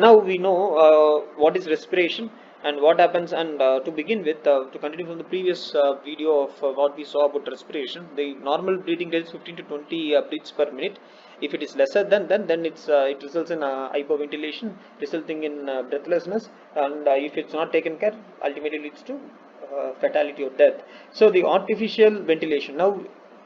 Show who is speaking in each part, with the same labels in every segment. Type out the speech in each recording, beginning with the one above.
Speaker 1: Now we know what is respiration and what happens. And to begin with, to continue from the previous video of what we saw about respiration, the normal breathing rate is 15 to 20 breaths per minute. If it is lesser than then it results in hypoventilation, resulting in breathlessness, and if it's not taken care, ultimately leads to fatality or death. So the artificial ventilation. Now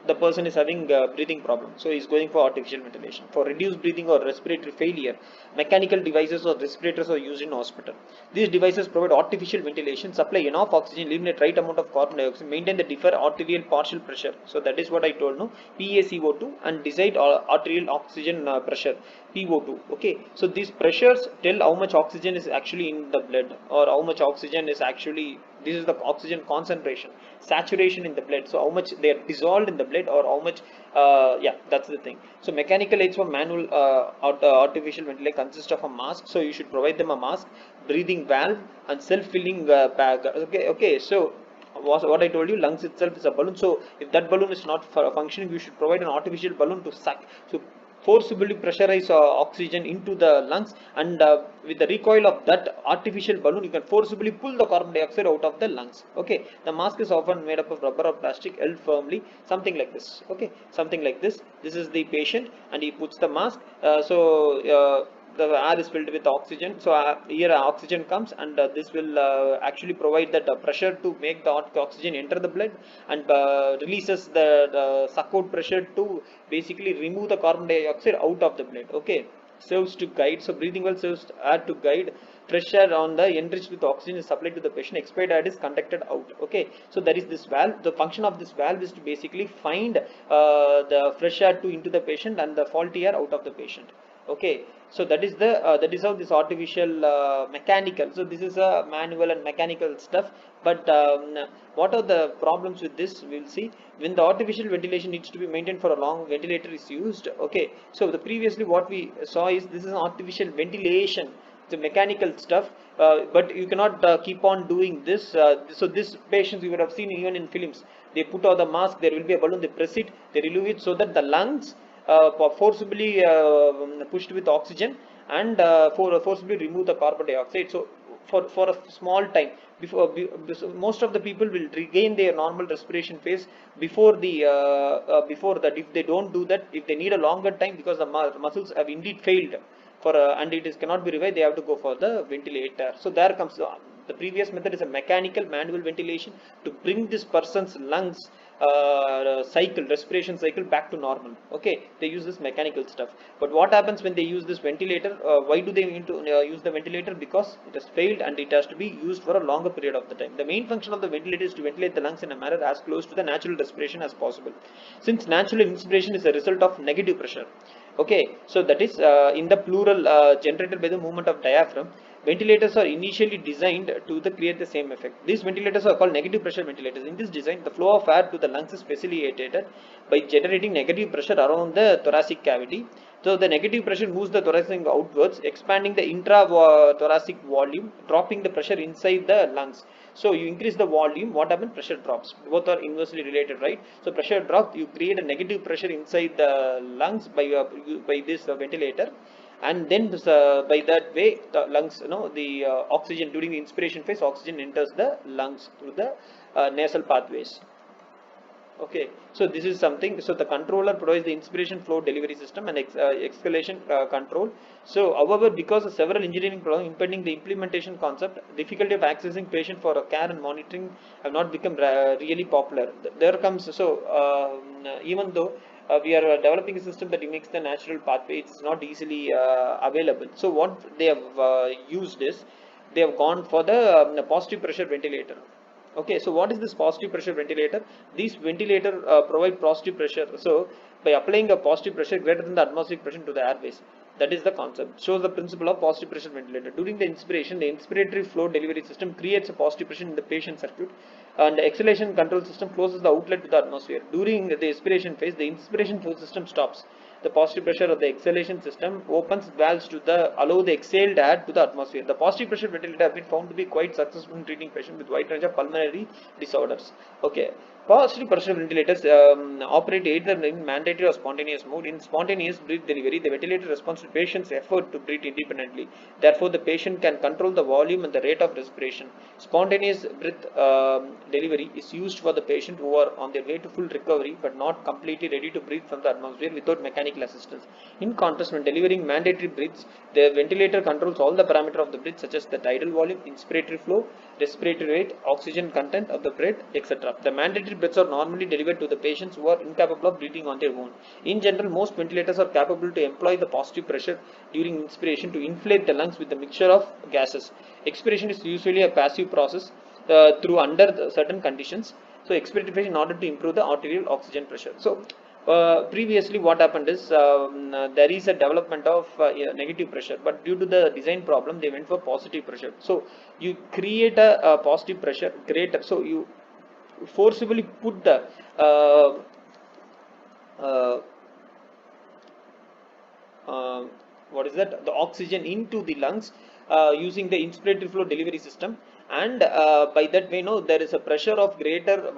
Speaker 1: the person is having breathing problem, so he's going for artificial ventilation for reduced breathing or respiratory failure. Mechanical devices or respirators are used in hospital. These devices provide artificial ventilation, supply enough oxygen, eliminate right amount of carbon dioxide, maintain the deferred arterial partial pressure. So that is what I told, no, PaCO2 and decide arterial oxygen pressure, PO2. Okay, so these pressures tell how much oxygen is actually in the blood, or how much oxygen is actually, this is the oxygen concentration, saturation in the blood, so how much they are dissolved in the blood, or how much yeah, that's the thing. So mechanical aids for manual artificial ventilation consist of a mask, so you should provide them a mask, breathing valve, and self-filling bag. Okay, so what I told you, lungs itself is a balloon. So if that balloon is not functioning, you should provide an artificial balloon to suck. So forcibly pressurize oxygen into the lungs, and with the recoil of that artificial balloon, you can forcibly pull the carbon dioxide out of the lungs. Okay, the mask is often made up of rubber or plastic held firmly, something like this. Okay, something like this. This is the patient, and he puts the mask. The air is filled with oxygen, so here oxygen comes, and this will actually provide that pressure to make the oxygen enter the blood, and releases the suck out pressure to basically remove the carbon dioxide out of the blood. Okay, serves to guide. So breathing well serves air to guide. Fresh air on the enriched with oxygen is supplied to the patient, expired air is conducted out. Okay, so there is this valve. The function of this valve is to basically find the fresh air to into the patient and the faulty air out of the patient. Okay, so that is how this artificial mechanical. So this is a manual and mechanical stuff, but what are the problems with this? We'll see. When the artificial ventilation needs to be maintained for a long, ventilator is used. Okay, so the previously what we saw is this is an artificial ventilation, the mechanical stuff, but you cannot keep on doing this. So this patients you would have seen even in films, they put on the mask, there will be a balloon, they press it, they remove it, so that the lungs forcibly pushed with oxygen, and forcibly remove the carbon dioxide. So for a small time, so most of the people will regain their normal respiration phase before that. If they don't do that, if they need a longer time because the muscles have indeed failed for and it is cannot be revived, they have to go for the ventilator. So there comes the previous method is a mechanical manual ventilation to bring this person's lungs respiration cycle back to normal. Okay, they use this mechanical stuff. But what happens when they use this ventilator? Why do they need to use the ventilator? Because it has failed and it has to be used for a longer period of the time. The main function of the ventilator is to ventilate the lungs in a manner as close to the natural respiration as possible, since natural inspiration is a result of negative pressure. Okay, so that is in the plural generated by the movement of diaphragm. Ventilators are initially designed to create the same effect. These ventilators are called negative pressure ventilators. In this design, the flow of air to the lungs is facilitated by generating negative pressure around the thoracic cavity. So the negative pressure moves the thoracic outwards, expanding the intrathoracic volume, dropping the pressure inside the lungs. So you increase the volume, what happens? Pressure drops. Both are inversely related, right? So pressure drops, you create a negative pressure inside the lungs by this ventilator, and then by that way the lungs, the oxygen during the inspiration phase, oxygen enters the lungs through the nasal pathways. Okay, so this is something. So the controller provides the inspiration flow delivery system and exhalation control. So however, because of several engineering problems impeding the implementation concept, difficulty of accessing patient for care and monitoring have not become really popular. There comes, so even though we are developing a system that makes the natural pathway, it's not easily available. So what they have used is, they have gone for the positive pressure ventilator. Okay, so what is this positive pressure ventilator? These ventilator provide positive pressure. So by applying a positive pressure greater than the atmospheric pressure to the airways, that is the concept. Shows the principle of positive pressure ventilator. During the inspiration, the inspiratory flow delivery system creates a positive pressure in the patient circuit, and the exhalation control system closes the outlet to the atmosphere. During the inspiration phase, the inspiration flow system stops. The positive pressure of the exhalation system opens valves to allow the exhaled air to the atmosphere. The positive pressure ventilator have been found to be quite successful in treating patients with wide range of pulmonary disorders. Okay, Positive pressure ventilators operate either in mandatory or spontaneous mode. In spontaneous breath delivery, the ventilator responds to the patient's effort to breathe independently. Therefore, the patient can control the volume and the rate of respiration. Spontaneous breath delivery is used for the patient who are on their way to full recovery but not completely ready to breathe from the atmosphere without mechanical assistance. In contrast, when delivering mandatory breaths, the ventilator controls all the parameters of the breath, such as the tidal volume, inspiratory flow, respiratory rate, oxygen content of the breath, etc. The mandatory breaths are normally delivered to the patients who are incapable of breathing on their own. In general, most ventilators are capable to employ the positive pressure during inspiration to inflate the lungs with a mixture of gases. Expiration is usually a passive process through under certain conditions. So expiratory pressure in order to improve the arterial oxygen pressure. So previously what happened is there is a development of negative pressure, but due to the design problem they went for positive pressure. So you create a positive pressure greater, so you forcibly put the uh, uh, uh, what is that, the oxygen into the lungs using the inspiratory flow delivery system, and by that way no there is a pressure of greater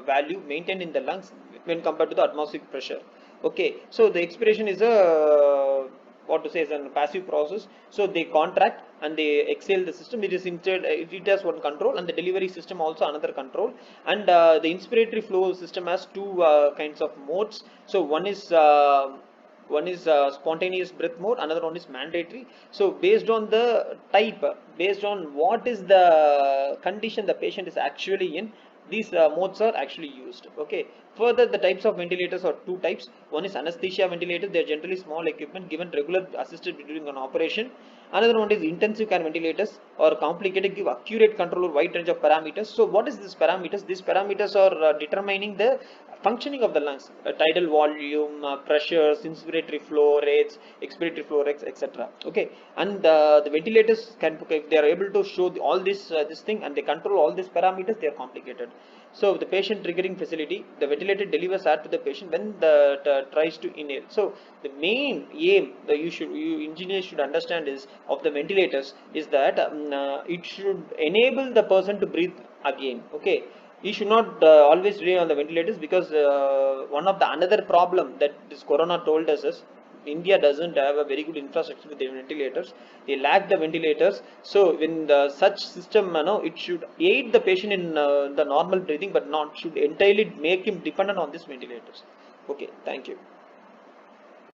Speaker 1: value maintained in the lungs when compared to the atmospheric pressure. Okay, so the expiration is a what to say is a passive process, so they contract and they exhale the system. It is instead it has one control, and the delivery system also another control. And the inspiratory flow system has two kinds of modes. So one is spontaneous breath mode, another one is mandatory. So based on the type, based on what is the condition the patient is actually in, these modes are actually used. Okay, further the types of ventilators are two types. One is anesthesia ventilators. They are generally small equipment given regular assisted during an operation. Another one is intensive care ventilators, or complicated, give accurate control over wide range of parameters. So what is these parameters? These parameters are determining the functioning of the lungs, tidal volume, pressures, inspiratory flow rates, expiratory flow rates, etc. Okay, and the ventilators can, if they are able to show all this thing and they control all these parameters, they are complicated. So the patient triggering facility, the ventilator delivers air to the patient when the tries to inhale. So the main aim that you engineers should understand is of the ventilators is that it should enable the person to breathe again. Okay, you should not always rely on the ventilators, because one of the another problem that this corona told us is India doesn't have a very good infrastructure with the ventilators. They lack the ventilators. So when the such system, it should aid the patient in the normal breathing, but not should entirely make him dependent on these ventilators. Okay, thank you.